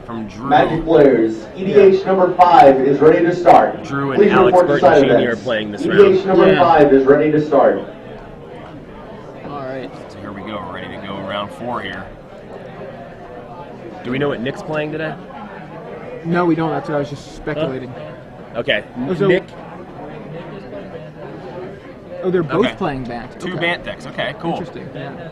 from Drew. Magic players, EDH number 5 is ready to start. Drew and Please Alex report to Burton side Sr. events. are playing this EDH round. number 5 is ready to start. All right. So here we go. We're ready to go round 4 here. Do we know what Nick's playing today? No, we don't. That's what I was just speculating. Okay. So, Nick. Oh, they're both Okay. playing Bant. Two Okay. Bant decks. Okay, cool. Interesting. Yeah.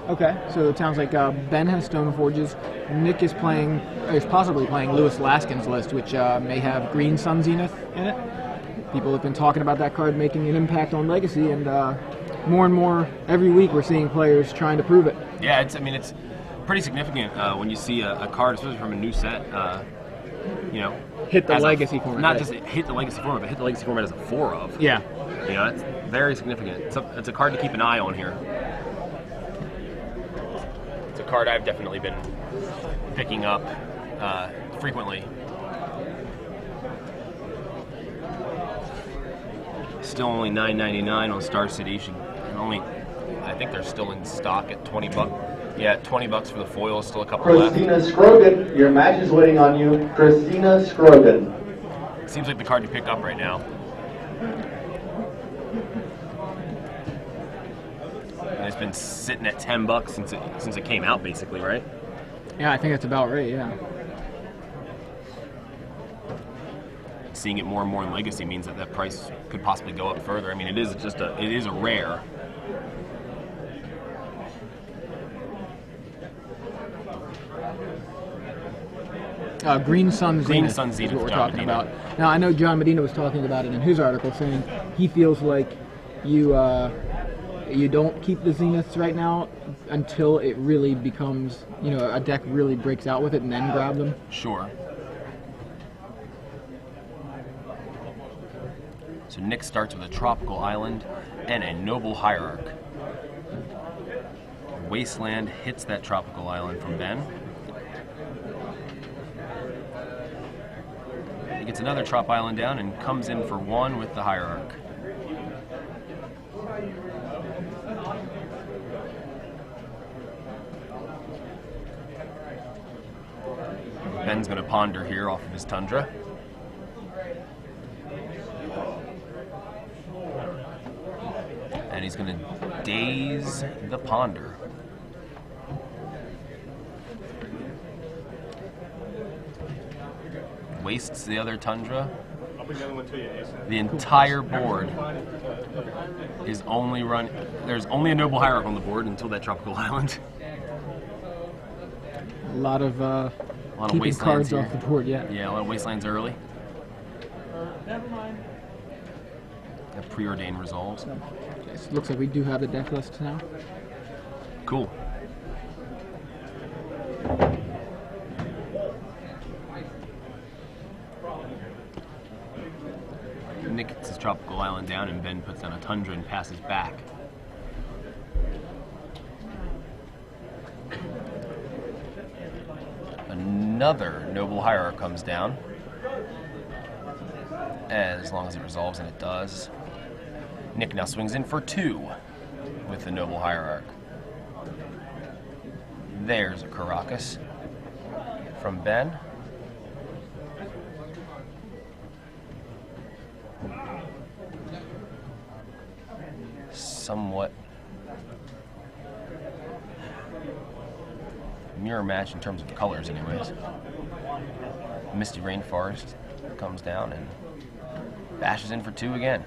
Okay, so it sounds like Ben has Stone Forges. Nick is possibly playing Lewis Laskin's list, which may have Green Sun Zenith in it. People have been talking about that card making an impact on Legacy, and more and more every week we're seeing players trying to prove it. Yeah, it's pretty significant when you see a card, especially from a new set. Hit the Legacy format. Not just hit the Legacy format, but hit the Legacy format as a 4 of. Yeah. It's very significant. It's a card to keep an eye on here. It's a card I've definitely been picking up frequently. Still only $9.99 on Star City. I think they're still in stock at $20. Yeah, $20 for the foil. Still a couple left. Christina Scrogan, your match is waiting on you. Christina Scrogan. Seems like the card you pick up right now. And it's been sitting at $10 since it came out, basically, right? Yeah, I think that's about right. Yeah. Seeing it more and more in Legacy means that price could possibly go up further. I mean, it is a rare. Green Sun Zenith. Green Sun Zenith is what we're John talking Medina. about. Now I know John Medina was talking about it in his article, saying he feels like you don't keep the Zeniths right now until it really becomes, a deck really breaks out with it, and then grab them. Sure. So Nick starts with a Tropical Island and a Noble Hierarch. Wasteland hits that Tropical Island from Ben. He gets another Trop Island down and comes in for 1 with the Hierarch. Ben's going to ponder here off of his Tundra. And he's going to daze the Ponder. Wastes the other Tundra. The entire board is only run. There's only a Noble Hierarch on the board until that Tropical Island. A lot of keeping Wastelands cards here. off the board. Yeah. Yeah, a lot of Wastelands early. Got preordained resolves. So, it looks like we do have the deck list now. Cool. Nick gets his Tropical Island down, and Ben puts down a Tundra and passes back. Another Noble Hierarch comes down. As long as it resolves, and it does. Nick now swings in for 2 with the Noble Hierarch. There's a Caracas from Ben. Somewhat mirror match in terms of colors anyways. Misty Rainforest comes down and bashes in for 2 again.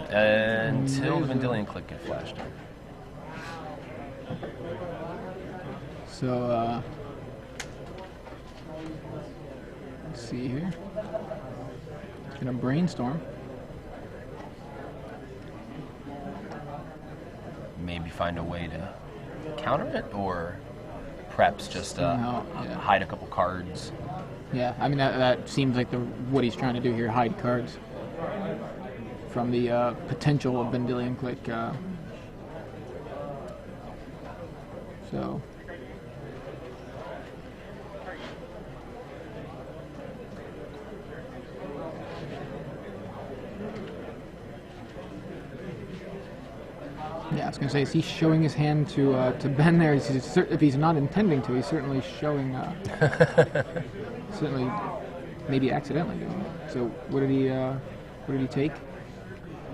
Until the Vendilion Click get flashed. So, let's see here. Gonna brainstorm. Maybe find a way to counter it, or perhaps just Somehow, yeah. hide a couple cards. Yeah, I mean that seems like what he's trying to do here, hide cards from the potential of Vendilion Click. So yeah, it's gonna say, is he showing his hand to Ben there? If he's not intending to, he's certainly showing. Certainly, maybe accidentally doing it. So what did he take?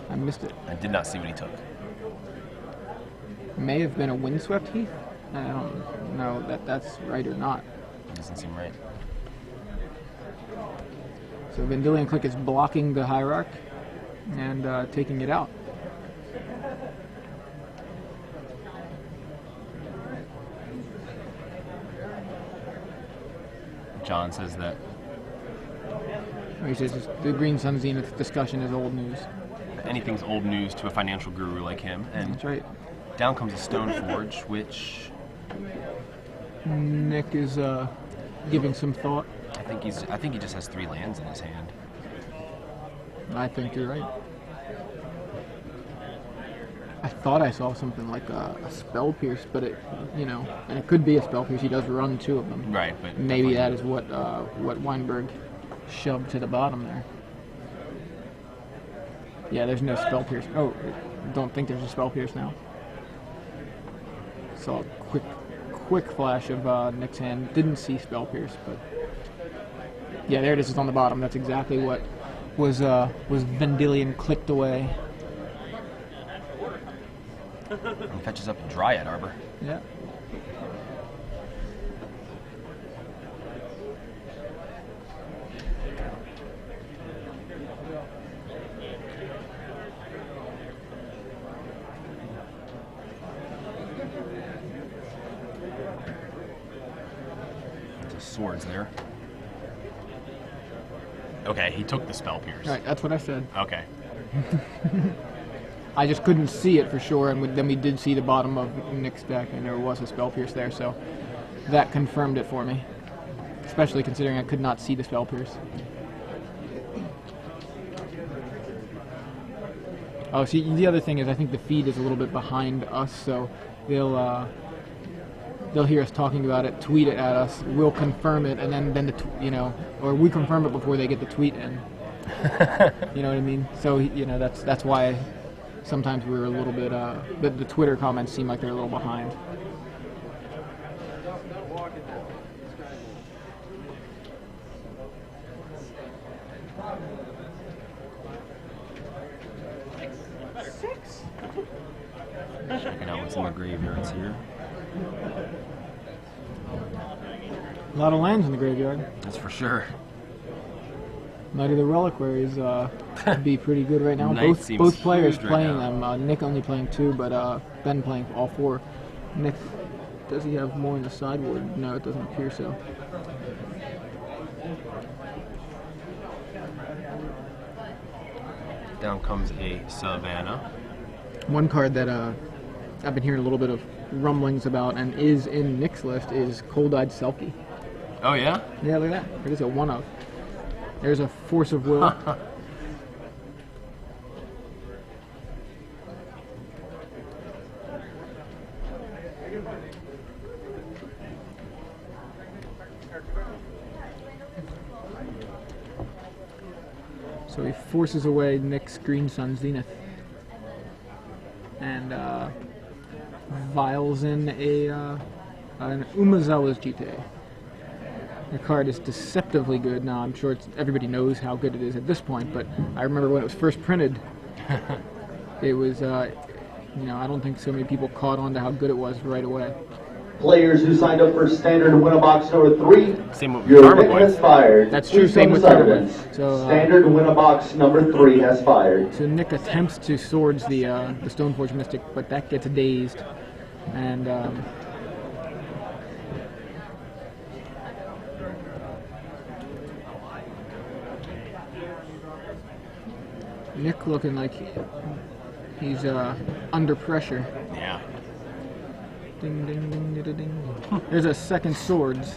I missed it. I did not see what he took. May have been a windswept heath. I don't know that's right or not. Doesn't seem right. So Vendilion Click is blocking the Hierarch and taking it out. John says that He says the Green Sun Zenith discussion is old news. anything's old news to a financial guru like him. And That's right. down comes a Stoneforge, which Nick is giving some thought. I think he just has 3 lands in his hand. I think you're right. I thought I saw something like a Spell Pierce, but it, and it could be a Spell Pierce. He does run 2 of them. Right, but Maybe that is what Wienburg shoved to the bottom there. Yeah, there's no Spell Pierce. Oh, don't think there's a Spell Pierce now. Saw a quick flash of Nick's hand. Didn't see Spell Pierce, but yeah, there it is. It's on the bottom. That's exactly what was Vendilion clicked away. He fetches up a Dryad Arbor. Yeah. There's swords there. Okay, he took the Spell Pierce. Right, that's what I said. Okay. I just couldn't see it for sure, and then we did see the bottom of Nick's deck, and there was a Spell Pierce there, so that confirmed it for me. Especially considering I could not see the Spell Pierce. Oh, see, the other thing is I think the feed is a little bit behind us, so they'll hear us talking about it, tweet it at us, we'll confirm it, and then or we confirm it before they get the tweet in. You know what I mean? So that's why sometimes we're a little bit. The Twitter comments seem like they're a little behind. Checking out what's in the graveyards here. A lot of lands in the graveyard. That's for sure. Knight of the Reliquaries would be pretty good right now. Knight seems Both players huge right playing now. them. Nick only playing 2, but Ben playing all 4. Nick, does he have more in the sideboard? No, it doesn't appear so. Down comes a Savannah. One card that I've been hearing a little bit of rumblings about and is in Nick's list is Cold-Eyed Selkie. Oh yeah? Yeah, look at that. It is a 1-of. There's a Force of Will. So he forces away Nick's Green Sun Zenith. And vials in an Umezawa's Jite. The card is deceptively good. Now, I'm sure everybody knows how good it is at this point, but I remember when it was first printed, it was, I don't think so many people caught on to how good it was right away. Players who signed up for standard Winnabox number 3, Same with your Karma event Points. has fired. That's true, Please same come with to side Karma events. Points. So, Standard Winnabox number 3 has fired. So Nick attempts to swords the Stoneforge Mystic, but that gets dazed. And Nick looking like he's under pressure. Yeah. Ding, ding, ding, ding, ding, ding. There's a second swords,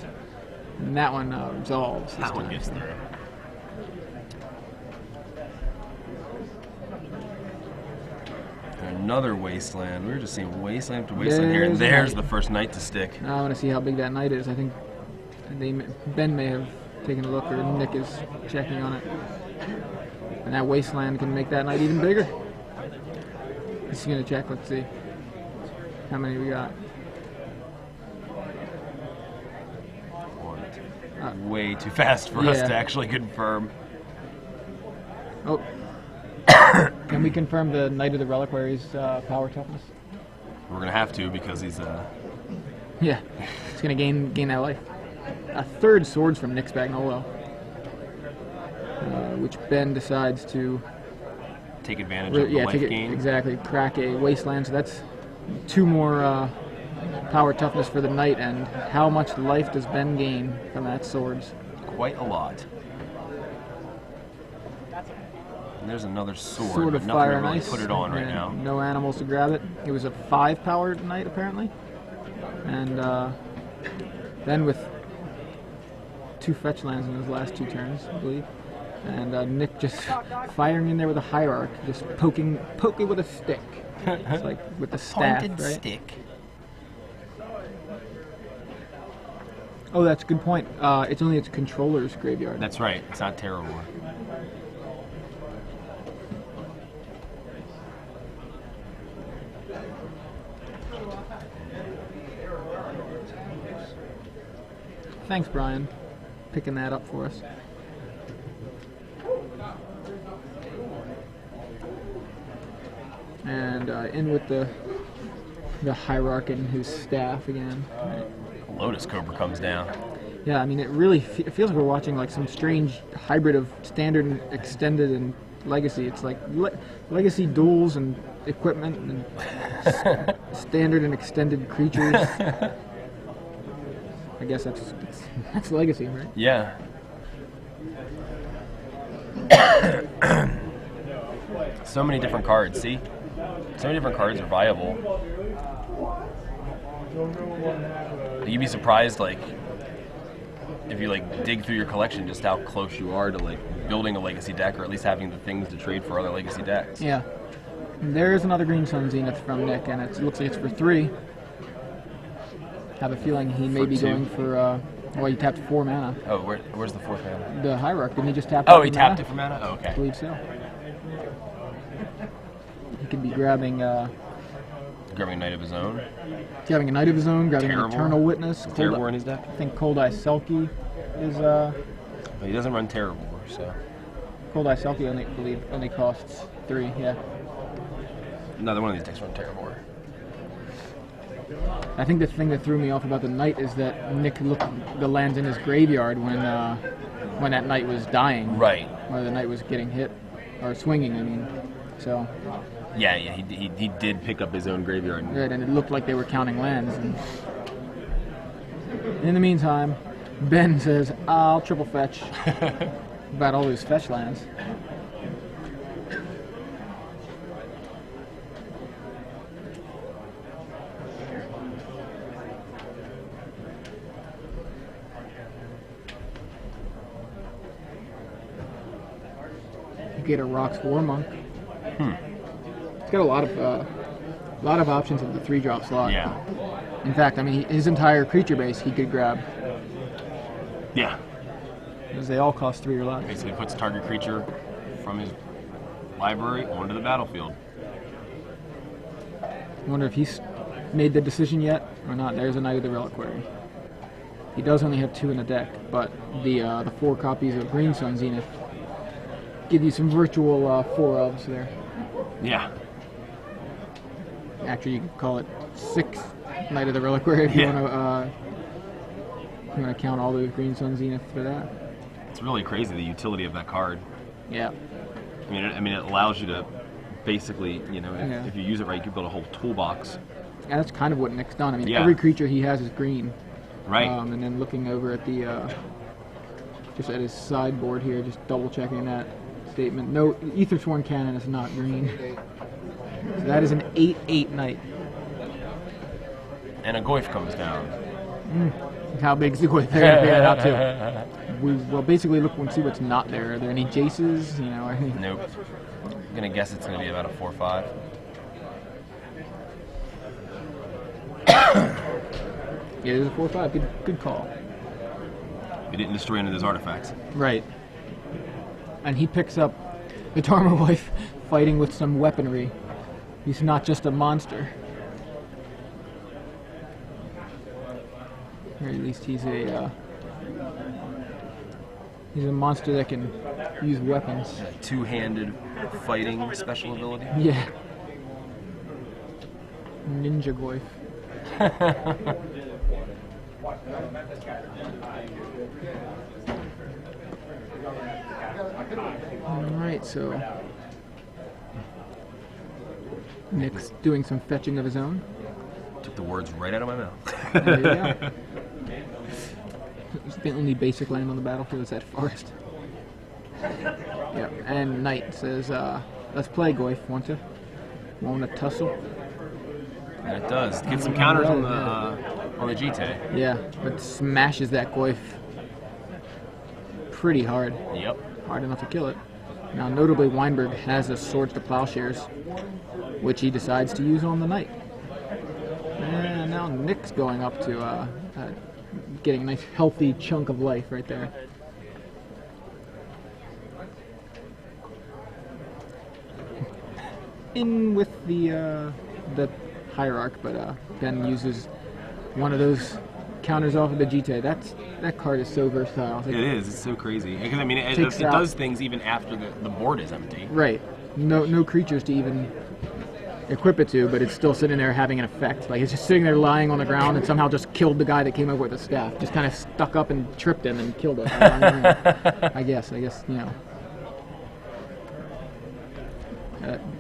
and that one resolves. That one gets through. Another wasteland. We were just seeing wasteland after wasteland here, and There's there's the first knight to stick. Now I want to see how big that knight is. I think Ben may have taken a look, or Nick is checking on it. And that wasteland can make that knight even bigger. He's going to check. Let's see. How many we got? Way too fast for us to actually confirm. Oh. Can we confirm the Knight of the Reliquary's power toughness? We're going to have to because he's... Yeah, it's going to gain that life. A third swords from Nick Spagnolo, which Ben decides to... Take advantage of the life gain. Exactly, crack a wasteland, so that's 2 more power toughness for the Knight, and how much life does Ben gain from that swords? Quite a lot. And there's another sword, Sword of but Fire nothing to and really Ice. put it on right And now. no animals to grab it. It was a 5 power Knight apparently, and then with 2 fetch lands in his last 2 turns, I believe. And Nick just firing in there with a hierarch, just poking with a stick. It's like with the staff, Pointed right? stick. Oh, that's a good point. It's only its controller's graveyard. That's right. It's not terrible. Thanks, Brian, picking that up for us. And in with the hierarch and his staff again. Right. Lotus Cobra comes down. Yeah, I mean, it really it feels like we're watching like some strange hybrid of standard and extended and legacy. It's like legacy duels and equipment and standard and extended creatures. I guess that's legacy, right? Yeah. So many different cards, see? So many different cards are viable. You'd be surprised, like, if you, like, dig through your collection, just how close you are to, like, building a legacy deck, or at least having the things to trade for other legacy decks. Yeah. There's another Green Sun Zenith from Nick, and it looks like it's for 3. Have a feeling he may be going for, well, he tapped 4 mana. Oh, where's the 4th mana? The hierarch, didn't he just tap? Oh, he tapped it for mana? Oh, okay. I believe so. He could be grabbing Grabbing a Knight of his own. a Knight of his own, grabbing an Terrible. Eternal Witness. Terror in his deck? I think Cold Eye Selkie is But he doesn't run Terrible, so. Cold Eye Selkie only costs 3, yeah. Neither one of these decks run Terrible. I think the thing that threw me off about the Knight is that Nick looked the lands in his graveyard when that Knight was dying. Right. When the Knight was getting hit, or swinging, I mean. So. Yeah, he did pick up his own graveyard. Right, and it looked like they were counting lands. And in the meantime, Ben says, I'll triple fetch about all those fetch lands. You get a Rocks War Monk. It's got a lot of options in the 3-drop slot. Yeah. In fact, I mean, his entire creature base he could grab. Yeah. Because they all cost 3 or less. Basically puts target creature from his library onto the battlefield. I wonder if he's made the decision yet or not. There's a Knight of the Reliquary. He does only have 2 in the deck, but the 4 copies of Green Sun Zenith give you some virtual 4-ofs there. Yeah. Actually, you could call it 6 Knight of the Reliquary if you want to count all those Green Sun Zenith for that. It's really crazy, the utility of that card. Yeah. I mean, it allows you to basically, if you use it right, you can build a whole toolbox. Yeah, that's kind of what Nick's done. I mean, Yeah. every creature he has is green. Right. And then looking over at just at his sideboard here, just double checking that statement. No, Aethersworn Cannon is not green. So that is an 8/8 Knight. And a Goyf comes down. How big is the Goyf? They're gonna figure that out too. We'll basically look and see what's not there. Are there any Jaces? Or any... Nope. I'm gonna guess it's gonna be about a 4/5. Yeah, it is a 4/5. Good call. We didn't destroy any of those artifacts. Right. And he picks up the Dharma Wife fighting with some weaponry. He's not just a monster. Or at least he's a monster that can use weapons. Two-handed fighting special ability. Yeah. Ninja Goif. Alright, so Nick's doing some fetching of his own. Took the words right out of my mouth. There you go. The only basic land on the battlefield is that forest. Yep, and Knight says, let's play Goif, want to? Want to tussle? And it does. Get some counters on the GT. Yeah, but smashes that Goif pretty hard. Yep. Hard enough to kill it. Now, notably, Wienburg has a Swords to Plowshares, which he decides to use on the Knight. And now Nick's going up to getting a nice healthy chunk of life right there. In with the Hierarch, but Ben uses one of those counters off of the GT. That card is so versatile. It is. It's so crazy. Because I mean, it does things even after the board is empty. Right. No creatures to even equip it to, but it's still sitting there having an effect. Like it's just sitting there lying on the ground and somehow just killed the guy that came over with the staff. Just kind of stuck up and tripped him and killed him. I guess you know.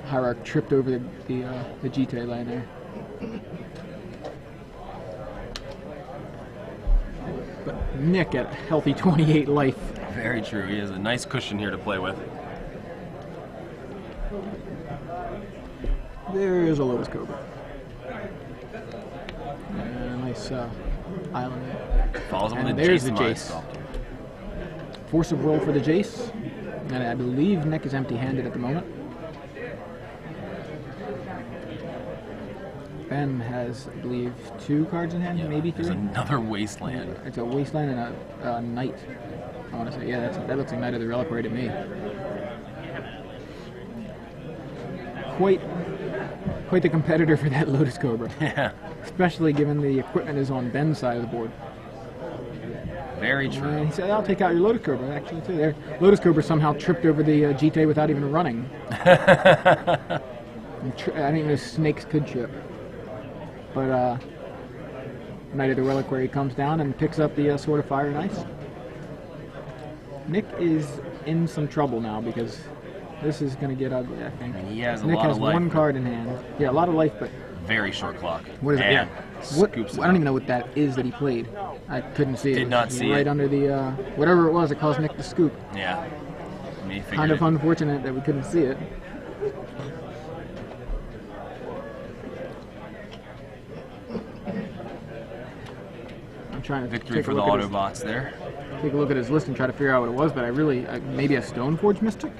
Hierarch tripped over the GT line there. But Nick at a healthy 28 life. Very true. He has a nice cushion here to play with. There is a Lotus Cobra. Nice island. Follows him with a there's the Jace. Jace. Force of Will for the Jace. And I believe Nick is empty-handed at the moment. Ben has, I believe, 2 cards in hand, maybe 3. There's another Wasteland. It's a Wasteland and a Knight. I want to say, yeah, that looks like Knight of the Reliquary to me. Quite the competitor for that Lotus Cobra. Yeah. Especially given the equipment is on Ben's side of the board. Very true. He said, I'll take out your Lotus Cobra, actually, too. There, Lotus Cobra somehow tripped over the GT without even running. I didn't even know snakes could trip. But Knight of the Reliquary comes down and picks up the Sword of Fire and Ice. Nick is in some trouble now because this is going to get ugly, I think. And he has Nick a lot has of life. 1 card in hand. Yeah, a lot of life, but... Very short clock. What is it? And Yeah. scoops it I don't even know what that is that he played. I couldn't see it. Did not It was see right it. under the... whatever it was that caused Nick to scoop. Yeah. Kind of unfortunate that we couldn't see it. I'm trying to Victory take for a the look at his- Autobots there. Take a look at his list and try to figure out what it was, but maybe a Stoneforge Mystic?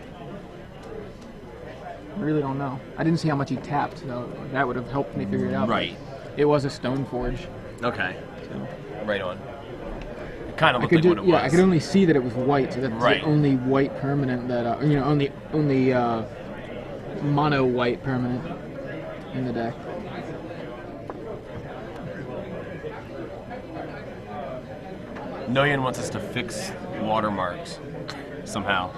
I really don't know. I didn't see how much he tapped, so that would have helped me figure it out. Right. It was a Stoneforge. Okay. So. Right on. It kind of looked like what it was. Yeah, I could only see that it was white, so that's Right. the only white permanent that, only mono white permanent in the deck. Noyan wants us to fix watermarks somehow.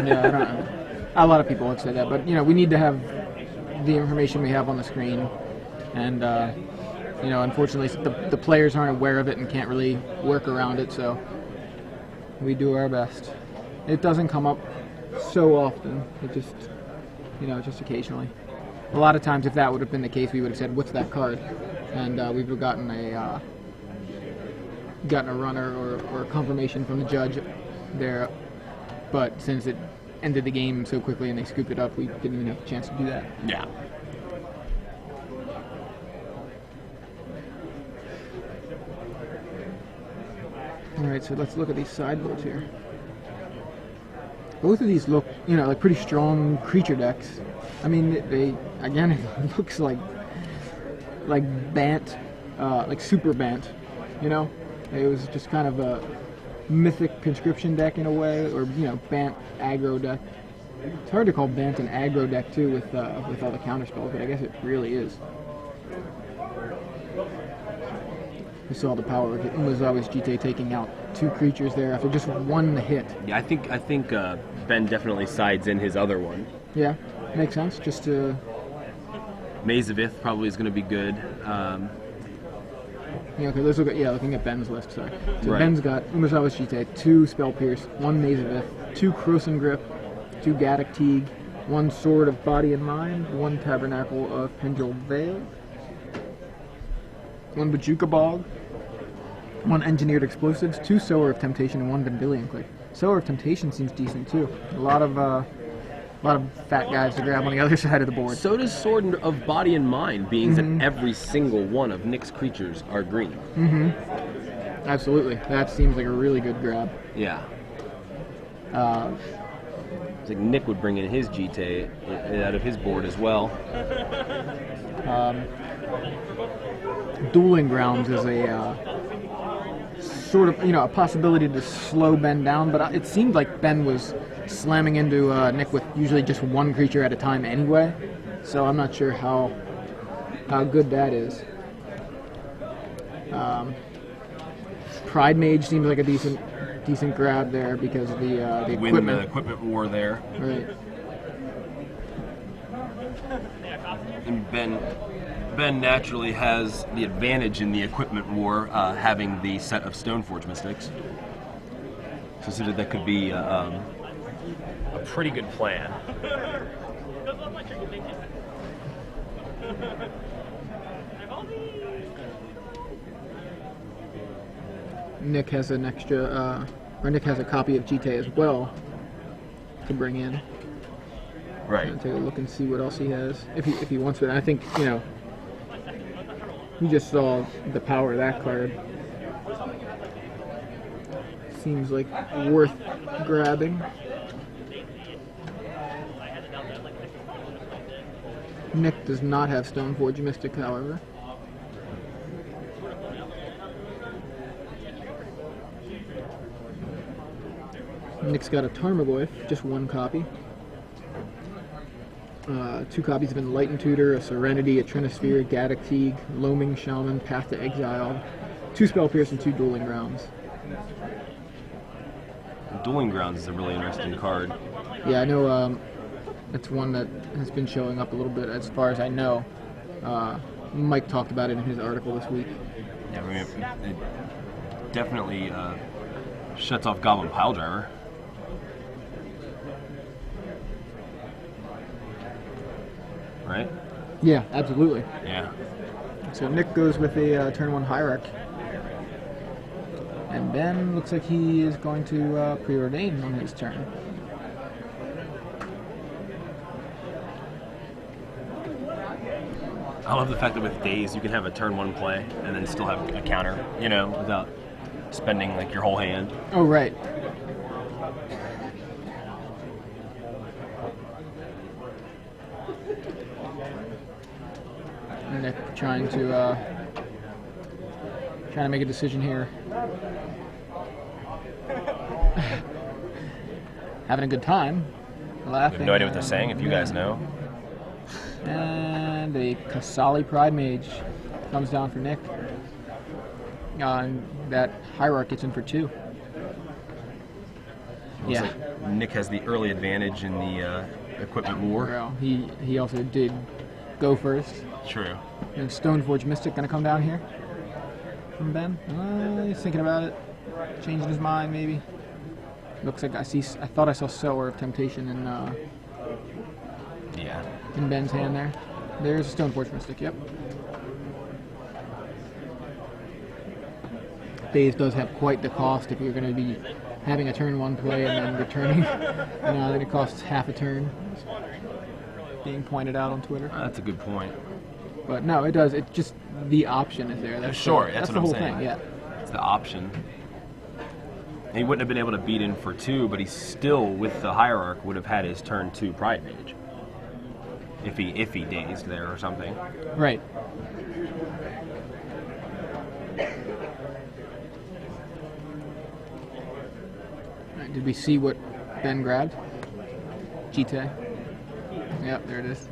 Yeah, I don't know. A lot of people would say that, but we need to have the information we have on the screen, and unfortunately, the players aren't aware of it and can't really work around it. So we do our best. It doesn't come up so often. It just, just occasionally. A lot of times, if that would have been the case, we would have said, "What's that card?" And we would have gotten a runner or confirmation from the judge there. But since it ended the game so quickly and they scooped it up, we didn't even have a chance to do that. Yeah. Alright, so let's look at these sideboards here. Both of these look, like pretty strong creature decks. I mean, again, it looks like Bant, like Super Bant, It was just kind of a mythic conscription deck in a way, or Bant aggro deck. It's hard to call Bant an aggro deck too with all the counterspells, but I guess it really is. You saw the power of it. It was always GT taking out 2 creatures there after just 1 hit. Yeah, I think Ben definitely sides in his other one. Yeah, makes sense. Just to... Maze of Ith probably is going to be good. Yeah, okay, let's look at, looking at Ben's list, sorry. So Right. Ben's got Umazawa's GT, 2 Spell Pierce, 1 Maze of Ith, 2 Krosan Grip, 2 Gaddock Teague, 1 Sword of Body and Mind, 1 Tabernacle of Pendril Vale, 1 Bajuka Bog, 1 Engineered Explosives, 2 Sower of Temptation, and 1 Vendilion Click. Sower of Temptation seems decent too. A lot of fat guys to grab on the other side of the board. So does Sword of Body and Mind, being that every single one of Nick's creatures are green. Absolutely. That seems like a really good grab. Yeah. It's like Nick would bring in his GT out of his board as well. Dueling Grounds is a sort of, a possibility to slow Ben down, but it seemed like Ben was slamming into Nick with usually just 1 creature at a time anyway, so I'm not sure how good that is. Pride Mage seems like a decent grab there because of the Win the equipment war there. Right. And Ben naturally has the advantage in the equipment war, having the set of Stoneforge Mystics. So that could be a pretty good plan. Nick has an extra, or Nick has a copy of GT as well to bring in. Right. Take a look and see what else he has, if he wants it. I think, we just saw the power of that card. Seems like worth grabbing. Nick does not have Stoneforge Mystic, however. Nick's got a Tarmogoyf, just 1 copy. 2 copies of Enlightened Tutor, a Serenity, a Trinisphere, Gaddock Teague, Loaming Shaman, Path to Exile, 2 Spell Pierce, and 2 Dueling Grounds. Dueling Grounds is a really interesting card. Yeah, I know it's one that has been showing up a little bit as far as I know. Mike talked about it in his article this week. Yeah, I mean, it definitely shuts off Goblin Piledriver. Right? Yeah, absolutely. Yeah. So Nick goes with a turn 1 Hierarch. And Ben looks like he is going to preordain on his turn. I love the fact that with Daze you can have a turn 1 play and then still have a counter, without spending like your whole hand. Oh, right. Nick trying to make a decision here. Having a good time, I laughing. have no idea what they're saying. If you guys know. And a Kasali Pride Mage comes down for Nick. And that Hierarch gets in for 2. Looks like Nick has the early advantage in the equipment war. Well, he also did go first. True. And Stoneforge Mystic gonna come down here from Ben. He's thinking about it, changing his mind maybe. Looks like I thought I saw Sower of Temptation in Ben's hand there. There's a Stoneforge Mystic. Yep. Daze does have quite the cost if you're going to be having a turn 1 play and then returning. Then it costs half a turn. Being pointed out on Twitter. That's a good point. But no, it does. It's just the option is there. That's sure, that's what the I'm whole saying. thing. Yeah. It's the option. He wouldn't have been able to beat in for 2, but he still, with the Hierarch, would have had his turn 2 Pride Mage. If he dazed there or something. Right. Alright, did we see what Ben grabbed? GT. Yep, there it is.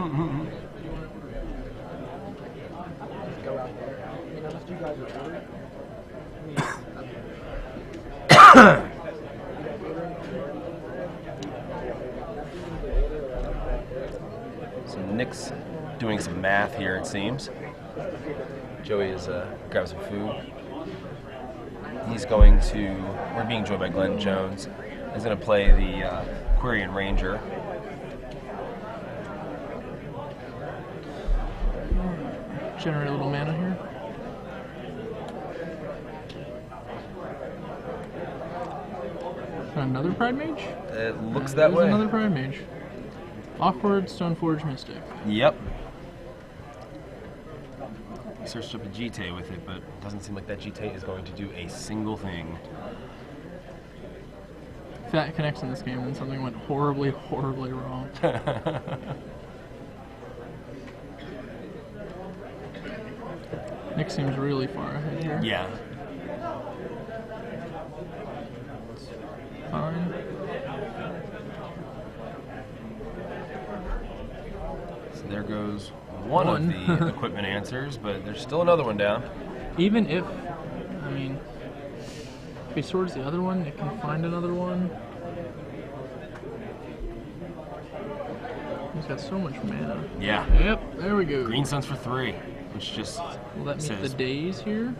So Nick's doing some math here, it seems. Joey is grabbing some food. He's going to, we're being joined by Glenn Jones. He's going to play the Quirion Ranger. Generate a little mana here. Another Pride Mage? It looks that way. Another Pride Mage. Awkward Stoneforge Mystic. Yep. He searched up a GT with it, but it doesn't seem like that GT is going to do a single thing. If that connects in this game, then something went horribly, horribly wrong. Nick seems really far ahead here. Yeah. Fine. So there goes one of the equipment answers, but there's still another one down. Even if, I mean, if he swords the other one, it can find another one. He's got so much mana. Yeah. Yep, there we go. Green Suns for 3, which just Will that meet the daze here?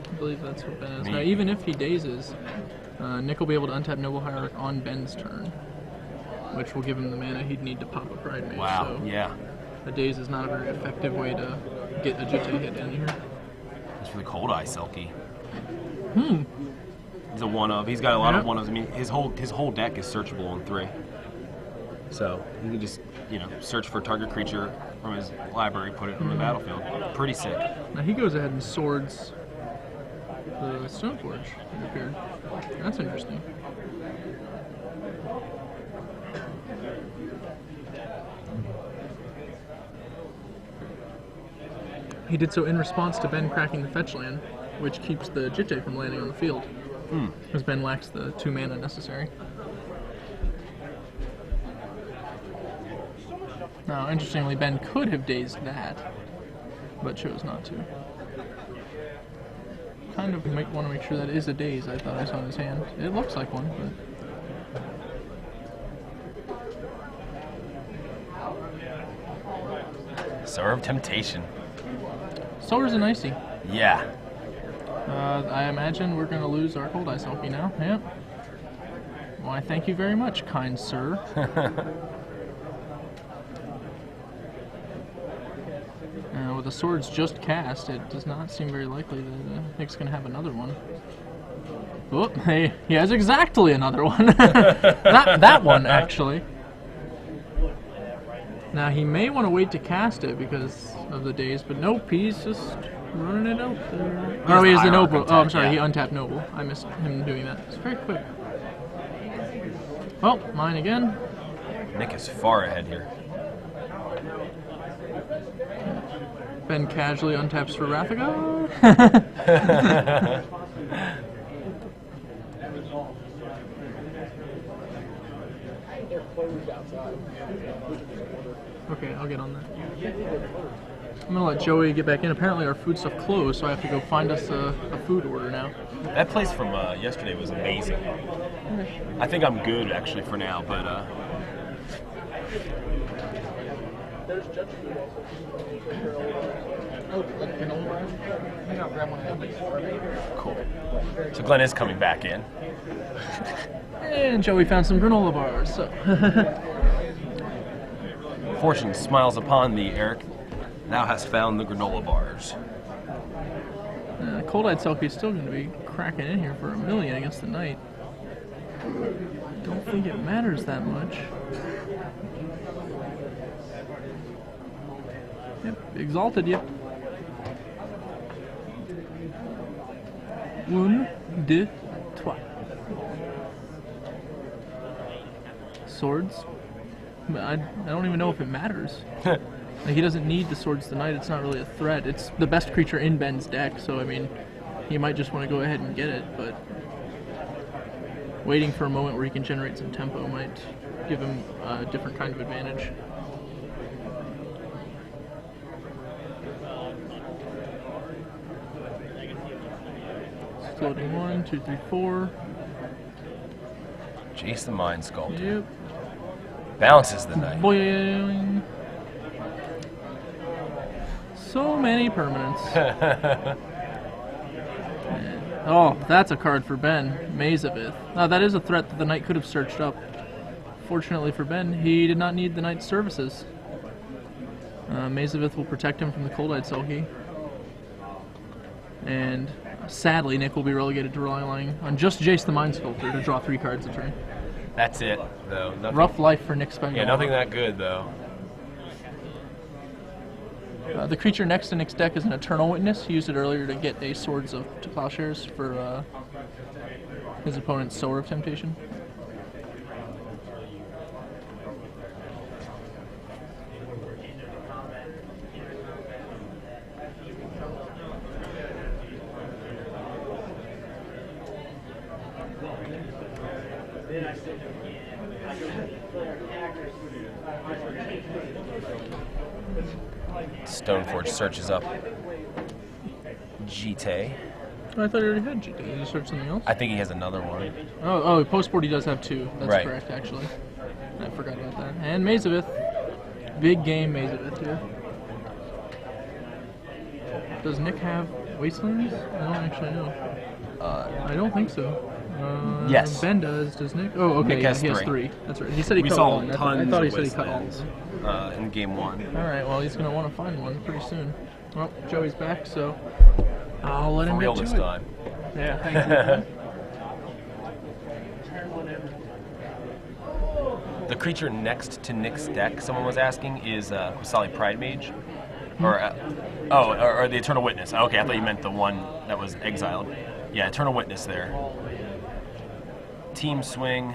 I believe that's what Ben is. Now, even if he dazes, Nick will be able to untap Noble Hierarch on Ben's turn, which will give him the mana he'd need to pop a Pride Mage. wow, So yeah. a daze is not a very effective way to get a GT hit in here. It's for the Cold Eye Selkie. He's a one of. He's got a lot of one ofs. I mean, his whole deck is searchable on 3. So you can just, search for a target creature from his library, put it on the battlefield. Pretty sick. Now he goes ahead and swords the Stoneforge that appeared. That's interesting. He did so in response to Ben cracking the fetch land, which keeps the Jitte from landing on the field, because Ben lacks the 2 mana necessary. Now, interestingly, Ben could have dazed that, but chose not to. Kind of want to make sure that is a daze. I thought I saw in his hand. It looks like one, but... Sower of Temptation. Sower's an icy. Yeah. I imagine we're going to lose our Cold Eye Selkie now. Yep. Why, thank you very much, kind sir. With the swords just cast, it does not seem very likely that Nick's going to have another one. Oh, hey, he has exactly another one. that one, actually. Now, he may want to wait to cast it because of the daze, but nope, he's just running it out there. Oh, he has the Noble. Oh, I'm sorry, he untapped Noble. I missed him doing that. It's very quick. Oh, mine again. Nick is far ahead here. Ben casually untaps for Rathagar. Okay, I'll get on that. I'm gonna let Joey get back in. Apparently our food stuff closed, so I have to go find us a food order now. That place from yesterday was amazing. I think I'm good actually for now, but There's judge food also. Oh, like granola bars? I think I'll grab one of these. cool. So Glenn is coming back in. And Joey found some granola bars, so. Fortune smiles upon thee, Eric. Thou hast found the granola bars. Cold-Eyed Selkie is still going to be cracking in here for $1 million against the Knight. Don't think it matters that much. Yep, exalted, yep. 1, 2, 3. Swords. But I don't even know if it matters. Like, he doesn't need the Swords tonight. It's not really a threat. It's the best creature in Ben's deck, so I mean, he might just want to go ahead and get it, but waiting for a moment where he can generate some tempo might give him a different kind of advantage. Floating 1, 2, 3, 4. Jace the Mind Sculptor. Yep. Bounces the knight. Boing. So many permanents. Oh, that's a card for Ben. Mazavith. Now that is a threat that the knight could have searched up. Fortunately for Ben, he did not need the knight's services. Mazavith will protect him from the Cold-Eyed Sulky. And sadly, Nick will be relegated to relying on just Jace the Mind Sculptor to draw 3 cards a turn. That's it, though. Nothing, Rough life for Nick Spagnolo. yeah, nothing that good, though. The creature next to Nick's deck is an Eternal Witness. He used it earlier to get a Swords to Plowshares for his opponent's Sower of Temptation. Stoneforge searches up Jite. Oh, I thought he already had GT. Did he search something else? I think he has another one. Oh, post-board he does have 2. That's Right. correct, actually. I forgot about that. And Mazavith. Big game Mazavith here. Does Nick have Wastelands? I don't actually know. I don't think so. Yes. Ben does. Does Nick? Oh, okay. Nick Yeah, has he has 3. 3. That's right. He said he We cut saw 1. I tons thought he of said he cut all. Wastelands in game 1. All right. Well, he's gonna want to find one pretty soon. Well, Joey's back, so I'll let For him real get this to it. time. Yeah. Thank you. The creature next to Nick's deck, someone was asking, is Qasali Pride Mage? Or, or the Eternal Witness. Okay, I thought you meant the one that was exiled. Yeah, Eternal Witness there. Team Swing.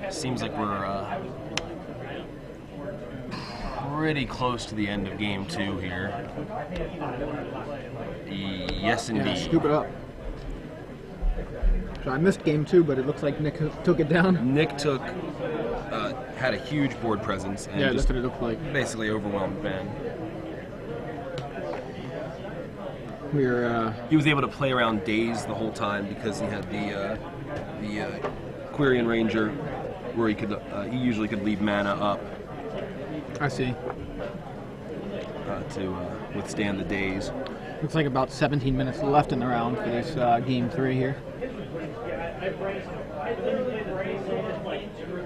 Seems like we're pretty close to the end of game 2 here. Yes, indeed. Yeah, scoop it up. So I missed game 2, but it looks like Nick took it down. Nick had a huge board presence and Yeah, just that's what it looked like. basically overwhelmed Ben. We're He was able to play around Daze the whole time because he had the Quirion Ranger, where he usually could leave mana up I see. to withstand the Daze. Looks like about 17 minutes left in the round for this game 3 here.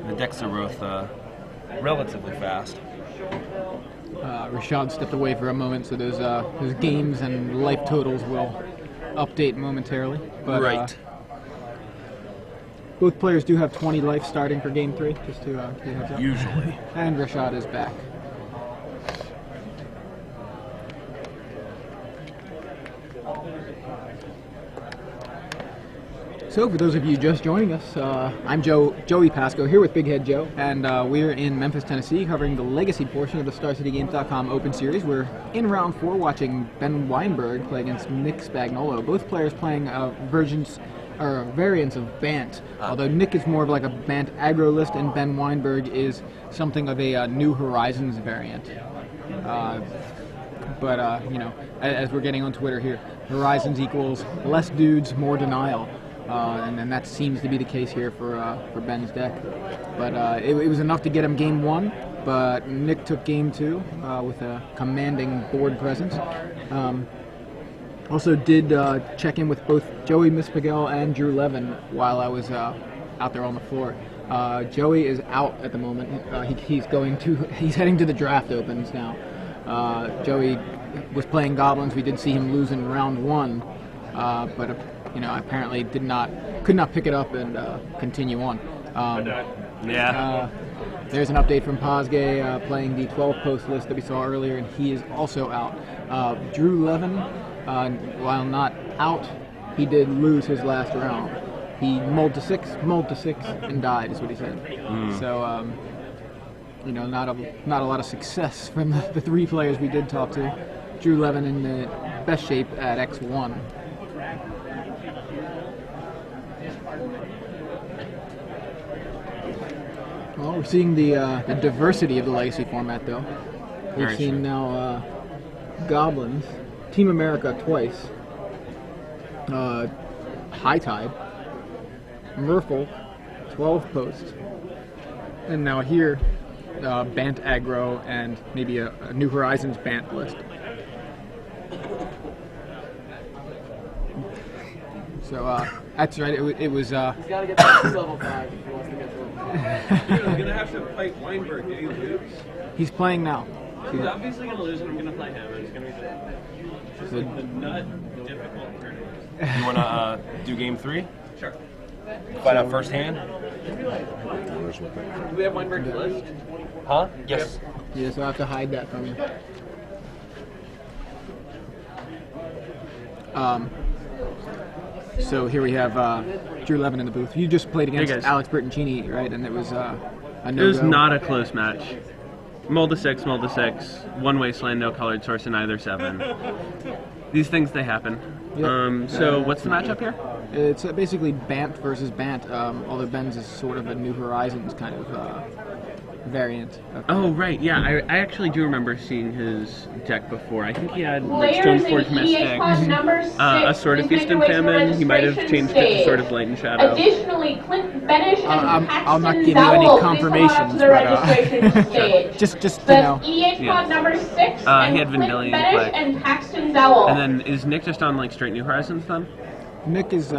The decks are both relatively fast. Rashad stepped away for a moment, so those games and life totals will update momentarily. But, Right. Both players do have 20 life starting for game 3, just to give you a heads up. Usually. And Rashad is back. So, for those of you just joining us, I'm Joey Pasco here with Big Head Joe, and we're in Memphis, Tennessee, covering the legacy portion of the StarCityGames.com Open Series. We're in round 4 watching Ben Wienburg play against Nick Spagnolo. Both players playing versions or variants of Bant, although Nick is more of like a Bant aggro list, and Ben Wienburg is something of a New Horizons variant. But you know, as we're getting on Twitter here, Horizons equals less dudes, more denial. And that seems to be the case here for Ben's deck. But it was enough to get him game 1, but Nick took game 2 with a commanding board presence. Also did check in with both Joey Mispagel and Drew Levin while I was out there on the floor. Joey is out at the moment. He's heading to the draft opens now. Joey was playing Goblins. We did see him lose in round 1, but you know, apparently could not pick it up and continue on. There's an update from Pazgay playing the 12 post list that we saw earlier, and he is also out. Drew Levin, while not out, he did lose his last round. He mulled to 6, and died, is what he said. So, you know, not a lot of success from the 3 players we did talk to. Drew Levin in the best shape at X1. We're seeing the diversity of the Legacy format, though. We've Very seen true. now Goblins, Team America twice, High Tide, Merfolk, 12 Post, and now here, Bant Aggro and maybe a New Horizons Bant list. So that's right. It was. He's got to get back to level 5 if he wants to get to level 5. Dude, I'm gonna have to fight Wienburg. Did he lose? He's playing now. He's obviously gonna lose, and I'm gonna play him. It's gonna be just So- like the nut difficult tournament. You want to do game 3? Sure. Find out firsthand? Do we have Wienburg's list? Huh? Yes. Yeah, so I have to hide that from you. So here we have Drew Levin in the booth. You just played against guys. Alex Bertoncini, right? And it was a It no-go. was not a close match. Mold to 6, one wasteland, no colored source in either 7. These things, they happen. Yep. So what's the matchup here? It's basically Bant versus Bant, although Ben's is sort of a New Horizons kind of variant. Of Oh, right, yeah, I actually do remember seeing his deck before. I think he had like Players Stoneforge in EA pod Mystics, number 6, a Sword of Feast and Famine. He might have changed it to Sword of Light and Shadow. Additionally, Clint Benish and I'll not Paxton give you any Zowell, confirmations, please come up to the but, registration stage. just you The know. EA Yeah. pod number 6 He and had Clint Vendilion Benish play. and Paxton Zowell. And then is Nick just on like straight New Horizons then? Nick is,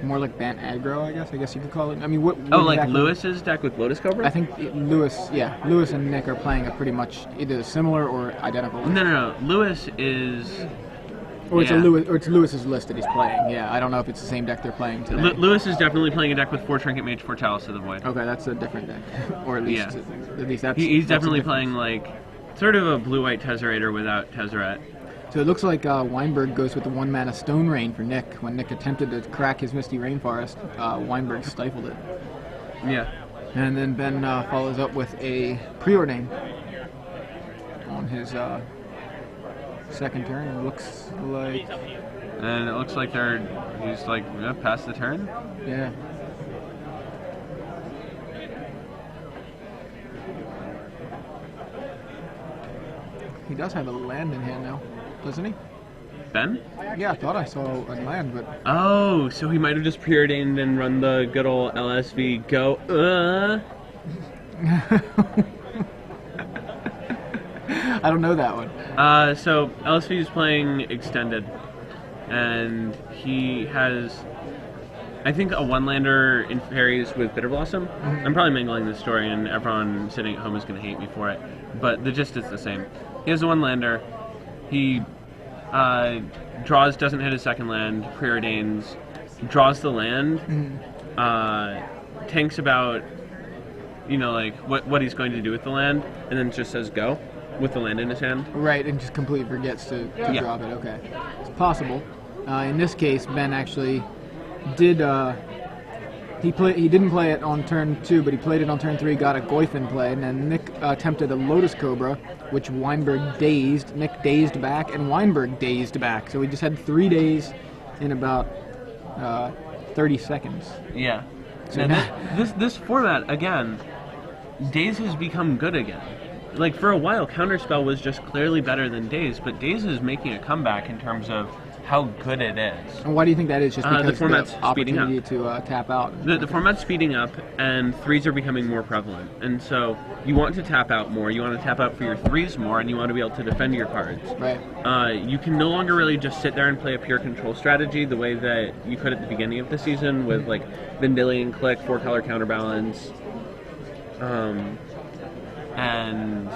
more like Bant aggro, I guess. I guess you could call it. I mean, what? Oh, like exactly- Lewis's deck with Lotus Cobra? I think Lewis and Nick are playing a pretty much either similar or identical. No. Lewis is. Or it's yeah. it's Lewis's list that he's playing. Yeah, I don't know if it's the same deck they're playing today. Lewis is definitely playing a deck with 4 Trinket Mage, 4 Chalice of the Void. Okay, that's a different deck, or at least that's. He's that's a definitely difference. playing like sort of a blue-white Tezzerator without Tezzeret. So it looks like Wienburg goes with the 1-mana Stone Rain for Nick. When Nick attempted to crack his Misty Rainforest, Wienburg stifled it. Yeah. And then Ben follows up with a Preordain on his second turn. It looks like, And it looks like he's like past the turn. yeah. He does have a land in hand now, doesn't he? Ben? Yeah, I thought I saw a land, but Oh, so he might have just preordained and run the good old LSV go. I don't know that one. So LSV is playing extended, and he has, I think, a 1-lander in fairies with Bitter Blossom. I'm probably mingling this story, and everyone sitting at home is going to hate me for it, but the gist is the same. He has a 1-lander. He draws, doesn't hit his second land, preordains, draws the land, tanks about, like what he's going to do with the land, and then just says go with the land in his hand. Right, and just completely forgets to Yeah. drop it. Okay, it's possible. In this case, Ben actually did. He didn't play it on turn 2, but he played it on turn 3. Got a Goyfin play, and then Nick attempted a Lotus Cobra, which Wienburg dazed. Nick dazed back, and Wienburg dazed back. So we just had 3 days in about 30 seconds. Yeah. So Now, this format again, Daze has become good again. Like for a while, Counterspell was just clearly better than Daze, but Daze is making a comeback in terms of how good it is. And why do you think that is? Just The because format's the speeding opportunity up. to tap out. The format's speeding up, and 3s are becoming more prevalent. And so you want to tap out more, you want to tap out for your 3s more, and you want to be able to defend your cards. Right. You can no longer really just sit there and play a pure control strategy the way that you could at the beginning of the season with like Vendilion Click, 4-color counterbalance, and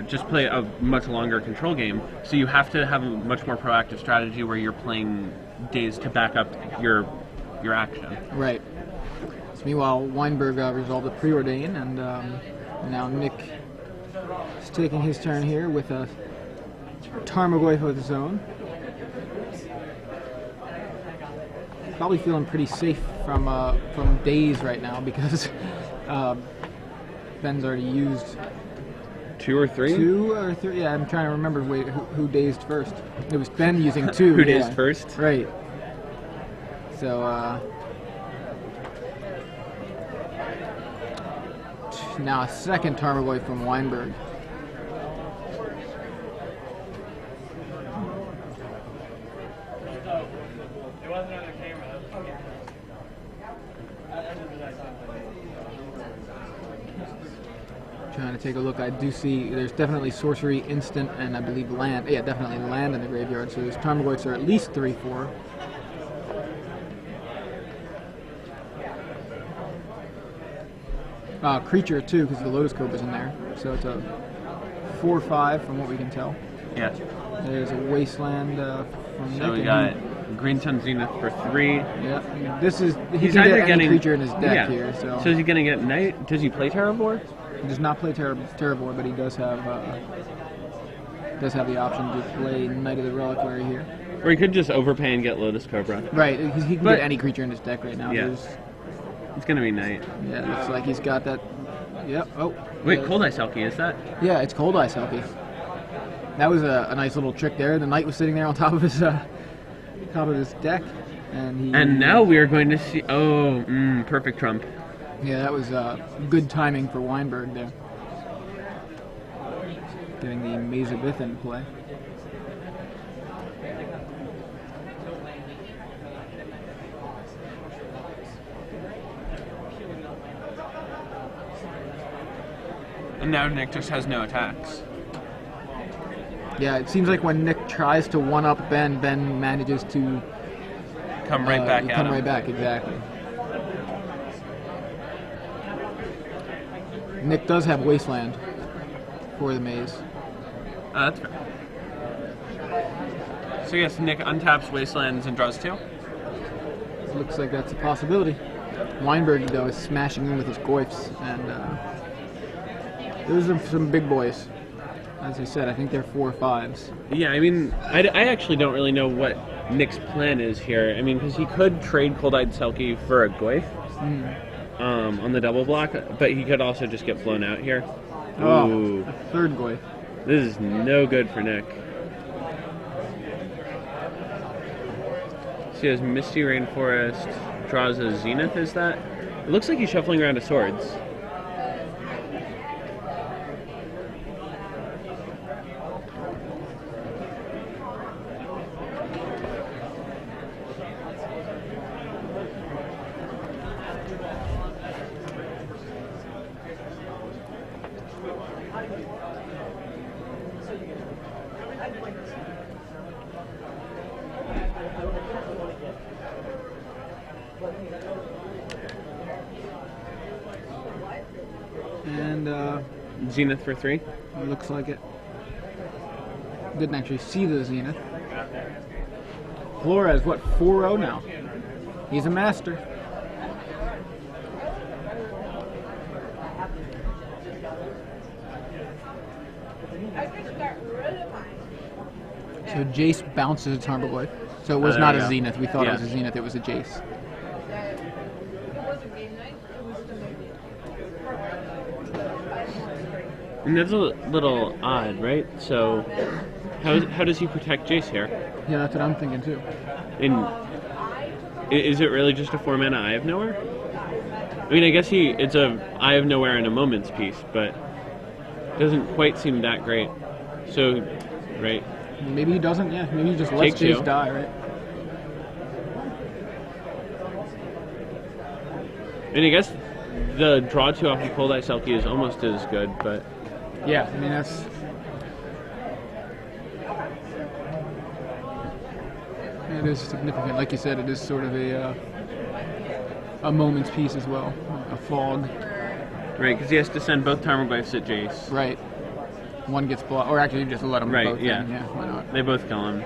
just play a much longer control game. So you have to have a much more proactive strategy where you're playing Days to back up your action. Right. So meanwhile, Wienburg resolved a Preordain, and now Nick is taking his turn here with a Tarmogoyf of his own. Probably feeling pretty safe from Daze right now because Ben's already used 2 or 3? 2 or 3. Yeah, I'm trying to remember who dazed first. It was Ben using 2. Who dazed yeah. first? Right. So Now a second Tarmogoyf from Wienburg. It wasn't on the camera. Trying to take a look, I do see there's definitely sorcery, instant, and I believe land. Yeah, definitely land in the graveyard. So those Tarmogoyfs are at least 3/4. Creature too, because the Lotus Cobra's in there. So it's a 4/5 from what we can tell. Yeah. There's a wasteland from So Nick. we got Green Sun Zenith for 3. Yeah, this is he He's can either get any getting creature in his deck yeah. here. So is he gonna get Knight? Does he play Terravor? he does not play Terravor, but he does have the option to play Knight of the Reliquary here. Or he could just overpay and get Lotus Cobra. Right, he can But- get any creature in his deck right now. Yeah. There's- It's gonna be Knight. Yeah, it looks like he's got that. Yep. Oh. Wait, Cold Ice Selkie, is that? Yeah, it's Cold Ice Selkie. That was a nice little trick there. The knight was sitting there on top of his deck, and he. And now we are going to see. Oh, perfect trump. Yeah, that was good timing for Wienburg there. Getting the Mazabith in play. And now Nick just has no attacks. Yeah, it seems like when Nick tries to one-up Ben, Ben manages to Come right back at come him. right back, exactly. Nick does have Wasteland for the maze. That's fair. So yes, Nick untaps Wastelands and draws 2. Looks like that's a possibility. Wienburg, though, is smashing in with his Goyfs, and those are some big boys. As I said, I think they're 4/5s. Yeah, I mean, I actually don't really know what Nick's plan is here. I mean, because he could trade Cold-Eyed Selkie for a Goyf on the double block, but he could also just get blown out here. Oh, Ooh, a third Goyf. this is no good for Nick. So he has Misty Rainforest, draws a Zenith, is that? It looks like he's shuffling around a Swords. And Zenith for 3. looks like it. Didn't actually see the Zenith. Flores, what, 4-0 now? He's a master. So Jace bounces a Tarmogoyf. So it was There not we a go. Zenith. We thought Yeah. it was a Zenith. It was a Jace. And that's a little odd, right? So, how does he protect Jace here? Yeah, that's what I'm thinking too. And is it really just a 4-mana Eye of Nowhere? I mean, I guess it's a Eye of Nowhere and a Moment's Piece, but it doesn't quite seem that great. So, right? Maybe he doesn't. Yeah, maybe he just lets Takes you. Jace die, right? And I guess the draw 2 off the Cold Eye Selkie is almost as good, but Yeah, I mean that's. It is significant, like you said. It is sort of a moment's piece as well, a fog. right, because he has to send both Tarmogoyfs at Jace. Right. One gets blocked, or actually just let them Right, both yeah. in. Yeah, why not? They both kill him.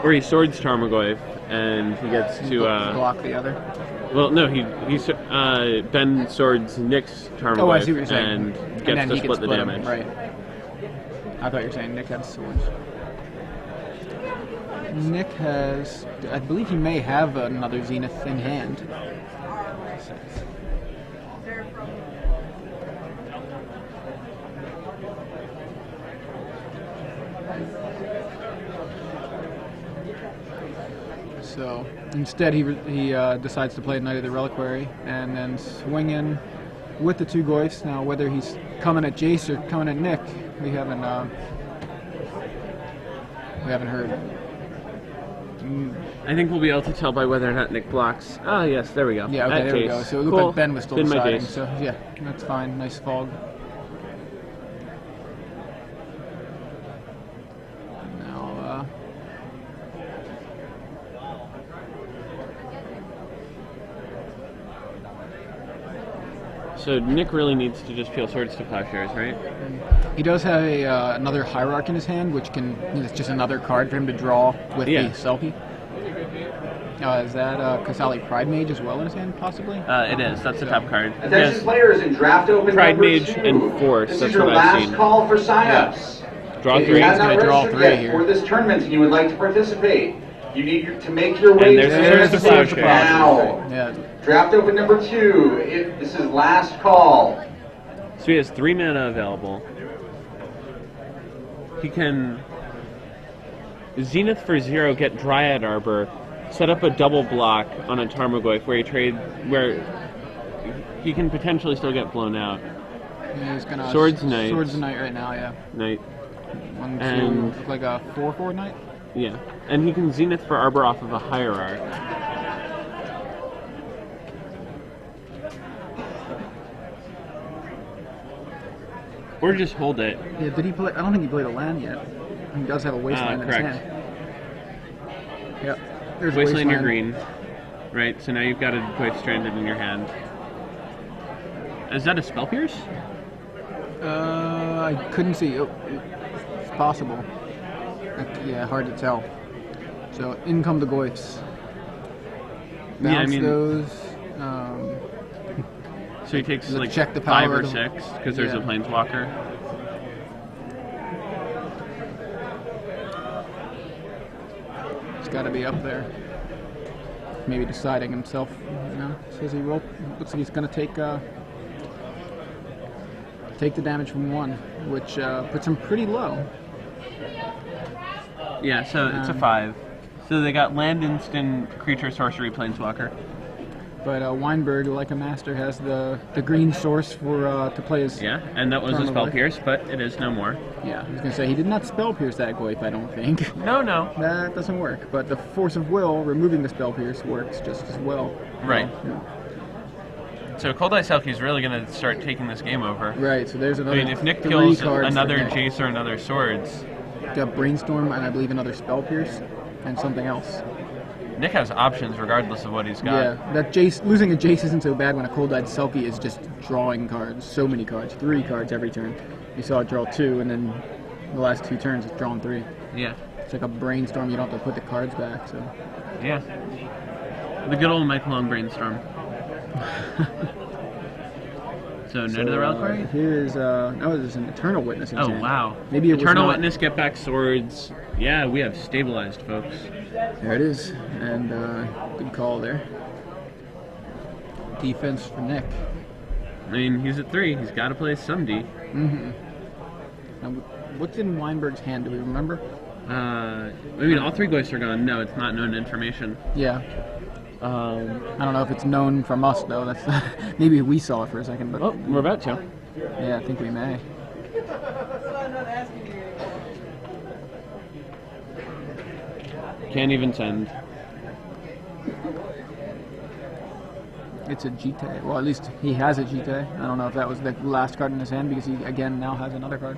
Or he swords Tarmogoyf, and he gets to block the other. well, no, Ben swords Nick's Tarmogoyf, Oh, I see what you're saying. and And gets then to he can split the split 'em, damage. Right. I thought you were saying Nick had swords. Nick has, I believe he may have another Zenith in hand. So instead, he decides to play Knight of the Reliquary and then swing in with the 2 Goyfs. Now, whether he's coming at Jace or coming at Nick, we haven't heard. I think we'll be able to tell by whether or not Nick blocks. Ah, yes, there we go. Yeah, okay, At there we Jace. go. So it looked Cool. like Ben was still Did my deciding. Jace. So yeah, that's fine. Nice fog. Now, So Nick really needs to just peel swords to plowshares, right? he does have another Hierarch in his hand, which it's just another card for him to draw with the Selkie. Is that Kasali Pride Mage as well in his hand, possibly? It is. That's the top card. Attention players in draft open Pride number Mage 2. and Force. This That's is your what I've last seen. call for signups. Draw If 3. you have He's not gonna draw registered 3 yet here. for this tournament and you would like to participate, you need to make your way And to there's the Swords to plowshare. now. Yeah. Draft open number 2. This is last call. So he has 3 mana available. He can Zenith for 0, get Dryad Arbor, set up a double block on a Tarmogoyf where he can potentially still get blown out. Yeah, he's gonna Swords Knight. Swords Knight right now. Yeah. Knight. 1, 2, And- look like a 4/4 Knight. Yeah. And he can Zenith for Arbor off of a Hierarch. Or just hold it. Yeah. Did he play? I don't think he played a land yet. He does have a Wasteland in his correct. hand. Yep. There's Wasteland, you're green. Right, so now you've got a Goyf stranded in your hand. Is that a Spell Pierce? I couldn't see. Oh, it's possible. Yeah, hard to tell. So in come the Goyfs. Yeah, I Bounce mean- those. So he takes Does it like check the 5 power or to- 6 because there's a Yeah. Planeswalker. It's got to be up there. Maybe deciding himself. Says he will. Looks like he's going to take the damage from 1, which puts him pretty low. Yeah, so it's a 5. So they got land, instant, creature, sorcery, Planeswalker. But Wienburg, like a master, has the green source for to play his. Yeah, and that was a Turn Spell away. Pierce, but it is no more. Yeah, I was gonna say he did not spell pierce that Goyf. I don't think No. that doesn't work. But the force of will, removing the spell pierce, works just as well. Right. Yeah. So Cold Eye Selkie's really going to start taking this game over. Right. So there's I another. mean, if Nick 3 kills cards another for Nick. Jace or another Swords, Got brainstorm and I believe another spell pierce and something else. Nick has options regardless of what he's got. Yeah, that Jace losing a Jace isn't so bad when a cold-eyed Selkie is just drawing cards. So many cards, 3 cards every turn. You saw it draw 2, and then the last 2 turns it's drawn 3. Yeah. It's like a brainstorm. You don't have to put the cards back. So Yeah. The good old Mike Long brainstorm. So, no to the Reliquary? Here is there's an Eternal Witness in his Oh, hand. wow. Maybe it was Eternal not- Witness, get back swords. Yeah, we have stabilized, folks. There it is, and good call there. Defense for Nick. I mean, he's at 3. He's got to play some D. Now, what's in Weinberg's hand? Do we remember? I mean, all 3 ghosts are gone. No, it's not known information. Yeah. I don't know if it's known from us though. That's maybe we saw it for a second, but Oh, we're about to. yeah, I think we may. Can't even send. It's a Jite. Well, at least he has a Jite. I don't know if that was the last card in his hand because he again now has another card.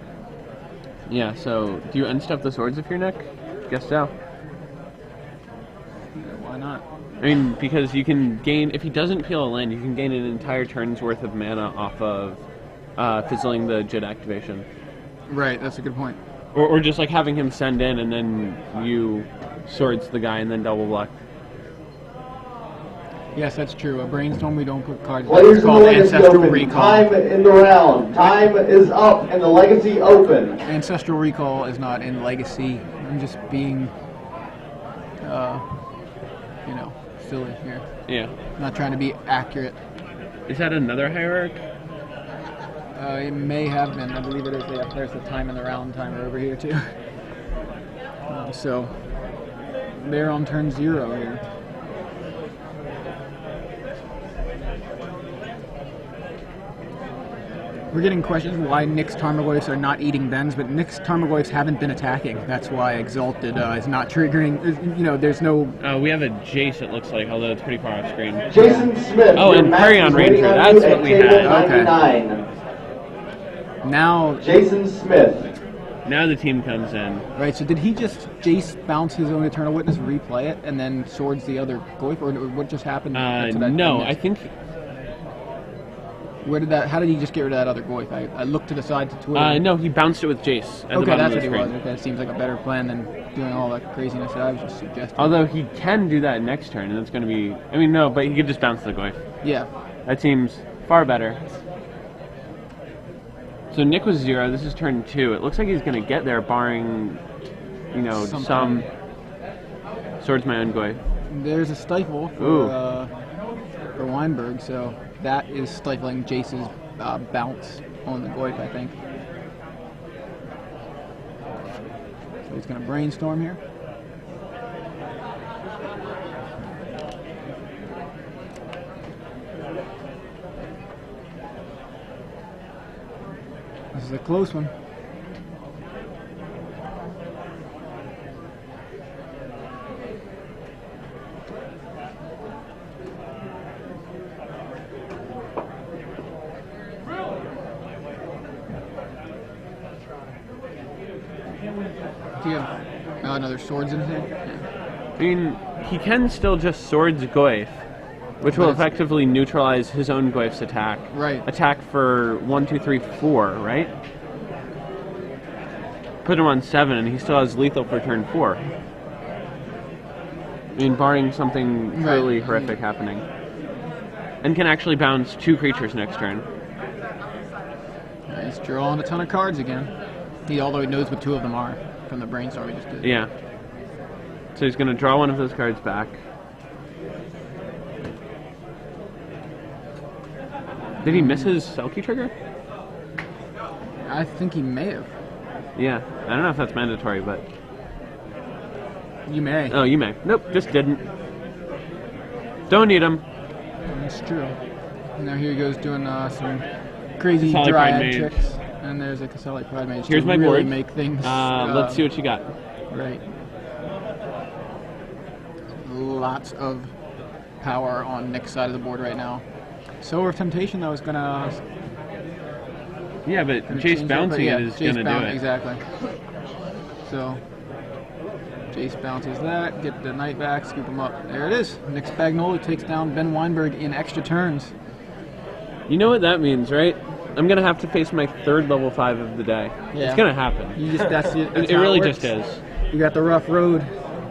Yeah, so do you unstuff the swords if you're Nick? Guess so. Yeah, why not? I mean, because you can gain, if he doesn't peel a land, you can gain an entire turn's worth of mana off of fizzling the Jit activation. Right, that's a good point. Or just like having him send in and then you swords the guy and then double block. Yes, that's true. A brainstorm, we don't put cards. Players It's in the called Legacy Ancestral Open. Recall. Time in the round. Time is up in the Legacy Open. Ancestral Recall is not in Legacy. I'm just being, silly here. Yeah. Not trying to be accurate. Is that another hierarch? It may have been. I believe it is. Yeah, there's the time in the round timer over here too. So they're on turn 0 here. We're getting questions why Nick's Tarmogoyfs are not eating Ben's, but Nick's Tarmogoyfs haven't been attacking. That's why Exalted is not triggering. There's no... We have a Jace, it looks like, although it's pretty far off screen. Jason Smith. Oh, your and match Carry-On is waiting Ranger, on that's you what at we table had. Okay. 99. Now... Jason Smith. Now the team comes in. Right, so did he just Jace bounce his own Eternal Witness, replay it, and then swords the other Goyf, or what just happened? No, I think... How did he just get rid of that other Goyf? I looked to the side to Twitter. No, he bounced it with Jace at the Okay, bottom that's of what the he screen. was. Okay, it seems like a better plan than doing all that craziness that I was just suggesting. Although he can do that next turn, and it's going to be... I mean, no, but he could just bounce the Goyf. Yeah. That seems far better. So Nick was 0. This is turn 2. It looks like he's going to get there, barring, some Swords My Own Goyf. There's a stifle for Wienburg, so that is stifling Jace's bounce on the Goyf, I think. So he's going to brainstorm here. This is a close one. Do you have another swords in here? I mean, he can still just Swords Goyf, which will effectively neutralize his own Goyf's attack. Right. Attack for 1, 2, 3, 4, right? Put him on 7, and he still has lethal for turn 4. I mean, barring something truly horrific happening. And can actually bounce 2 creatures next turn. He's drawing a ton of cards again. Although he knows what 2 of them are from the brainstorm we just did. Yeah. So he's going to draw one of those cards back. Did he miss his Selkie trigger? I think he may have. Yeah. I don't know if that's mandatory, but... You may. Oh, you may. Nope, just didn't. Don't need him. That's true. And now here he goes doing some crazy Casali dryad Pride Mage. tricks. And there's a Casali Pride Mage Here's to my really board. make things... Let's see what you got. Right. Lots of power on Nick's side of the board right now. Sower of Temptation, though, is going to... Yeah, but Jace bouncing it is going to do it. Exactly. So, Jace bounces that, get the knight back, scoop him up. There it is. Nick Spagnolo takes down Ben Wienburg in extra turns. You know what that means, right? I'm going to have to face my 3rd level 5 of the day. Yeah. It's going to happen. That's It how really works. just is. You got the rough road.